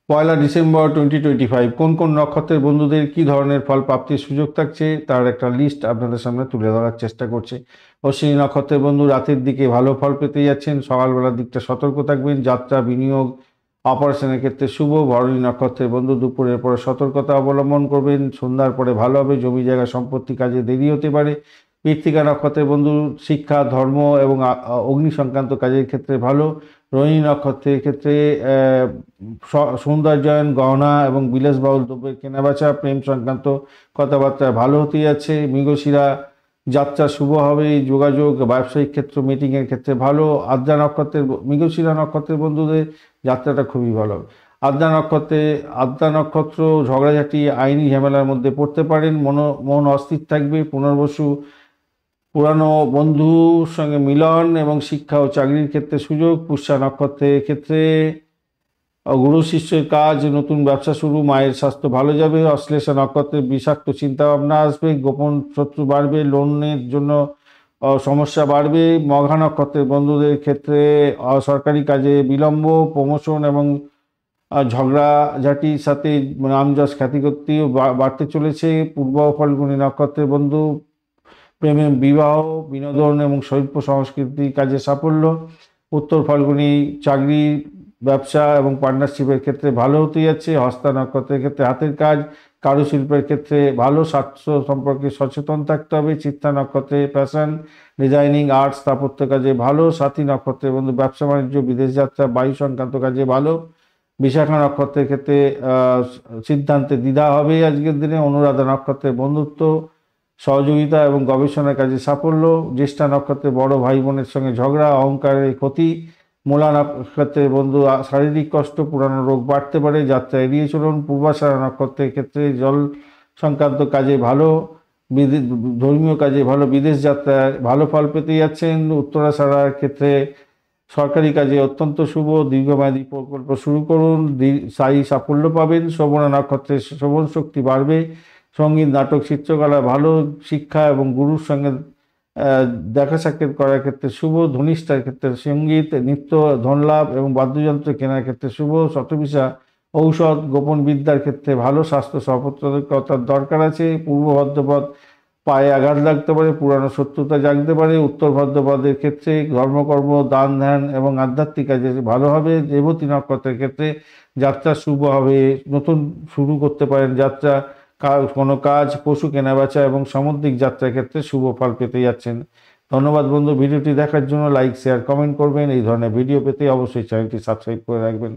পয়লা December 2025 কোন কোন নক্ষত্রের বন্ধুদের কি ধরনের ফল প্রাপ্তির সুযোগ থাকছে তার একটা লিস্ট আপনাদের সামনে তুলে ধরার চেষ্টা করছি। অশ্বিনী নক্ষত্রের বন্ধু রাতের দিকে ভালো ফল পেতে যাচ্ছেন, সকালবেলার দিকটা সতর্ক থাকবেন, যাত্রা বিনিয়োগ অপারেশনের ক্ষেত্রে শুভ। ভরণী নক্ষত্রের বন্ধু দুপুরের পরে সতর্কতা অবলম্বন করবেন, সন্ধ্যার পরে ভালো হবে, জমি জায়গা সম্পত্তি কাজে দেরি হতে পারে। কৃত্তিকা নক্ষত্রের বন্ধু শিক্ষা ধর্ম এবং অগ্নি সংক্রান্ত কাজের ক্ষেত্রে ভালো। রোহিণী নক্ষত্রের ক্ষেত্রে সৌন্দর্যায়ন গহনা এবং বিলাসবহুল দ্রব্যের কেনাবেচা, প্রেম সংক্রান্ত কথাবার্তা ভালো হতে যাচ্ছে। মৃগশিরা যাত্রা শুভ হবে, যোগাযোগ ব্যবসায়িক ক্ষেত্র মিটিংয়ের ক্ষেত্রে ভালো। মৃগশিরা নক্ষত্রের বন্ধুদের যাত্রাটা খুবই ভালো হবে। আদ্রা নক্ষত্র ঝগড়াঝাটি আইনি ঝামেলার মধ্যে পড়তে পারেন, মন অস্থির থাকবে। পুনর্বসু পুরানো বন্ধুর সঙ্গে মিলন এবং শিক্ষা ও চাকরির ক্ষেত্রে সুযোগ। পুষ্যা নক্ষত্রের ক্ষেত্রে গুরু শিষ্যের কাজ, নতুন ব্যবসা শুরু, মায়ের স্বাস্থ্য ভালো যাবে। অশ্লেষা নক্ষত্রের বিষাক্ত চিন্তা ভাবনা আসবে, গোপন শত্রু বাড়বে, লোনের জন্য সমস্যা বাড়বে। মঘা নক্ষত্রের বন্ধুদের ক্ষেত্রে সরকারি কাজে বিলম্ব, প্রমোশন এবং ঝগড়াঝাটির সাথে নামযশ খ্যাতিকীর্তিও বাড়তে চলেছে। পূর্ব ফাল্গুনী নক্ষত্রের বন্ধু প্রেমে বিবাহ, বিনোদন এবং শিল্প সংস্কৃতি কাজে সাফল্য। উত্তর ফাল্গুনী চাকরি, ব্যবসা এবং পার্টনারশিপের ক্ষেত্রে ভালো হতে যাচ্ছে। হস্তা নক্ষত্রের ক্ষেত্রে হাতের কাজ, কারুশিল্পের ক্ষেত্রে ভালো, স্বাস্থ্য সম্পর্কে সচেতন থাকতে হবে। চিত্রা নক্ষত্রে ফ্যাশন ডিজাইনিং আর্ট স্থাপত্য কাজে ভালো। সাথী নক্ষত্রের বন্ধু ব্যবসা বাণিজ্য বিদেশ যাত্রা বায়ু সংক্রান্ত কাজে ভালো। বিশাখা নক্ষত্রের ক্ষেত্রে সিদ্ধান্তে দ্বিধা হবে আজকের দিনে। অনুরাধা নক্ষত্রের বন্ধুত্ব, সহযোগিতা এবং গবেষণার কাজে সাফল্য। জ্যেষ্ঠা নক্ষত্রে বড় ভাই বোনের সঙ্গে ঝগড়া, অহংকারের ক্ষতি। মূলা নক্ষত্রের বন্ধু শারীরিক কষ্ট, পুরানো রোগ বাড়তে পারে, যাত্রা এড়িয়ে চলুন। পূর্বাষাঢ়া নক্ষত্রের ক্ষেত্রে জল সংক্রান্ত কাজে ভালো, ধর্মীয় কাজে ভালো, বিদেশ যাত্রায় ভালো ফল পেতে যাচ্ছেন। উত্তরাষাঢ়ার ক্ষেত্রে সরকারি কাজে অত্যন্ত শুভ, দীর্ঘমেয়াদী প্রকল্প শুরু করুন, স্থায়ী সাফল্য পাবেন। শ্রবণা নক্ষত্রের শ্রবণ শক্তি বাড়বে, সঙ্গীত নাটক চিত্রকলা ভালো, শিক্ষা এবং গুরুর সঙ্গে দেখা সাক্ষাৎ করার ক্ষেত্রে শুভ। ধনিষ্ঠার ক্ষেত্রে সঙ্গীত নৃত্য ধনলাভ এবং বাদ্যযন্ত্র কেনার ক্ষেত্রে শুভ। শতবিশা ঔষধ গোপন বিদ্যার ক্ষেত্রে ভালো, স্বাস্থ্য সতর্কতার দরকার আছে। পূর্ব ভদ্রপদ পায়ে আঘাত লাগতে পারে, পুরানো শত্রুতা জাগতে পারে। উত্তর ভদ্রপদের ক্ষেত্রে ধর্মকর্ম দান ধ্যান এবং আধ্যাত্মিক কাজে ভালো হবে। রেবতী নক্ষত্রের ক্ষেত্রে যাত্রা শুভ হবে, নতুন শুরু করতে পারেন যাত্রা, কোনো কাজ, পশু কেনাবেচা এবং সামুদ্রিক যাত্রার ক্ষেত্রে শুভ ফল পেতে যাচ্ছেন। ধন্যবাদ বন্ধু, ভিডিওটি দেখার জন্য লাইক শেয়ার কমেন্ট করবেন। এই ধরনের ভিডিও পেতে অবশ্যই চ্যানেলটি সাবস্ক্রাইব করে রাখবেন।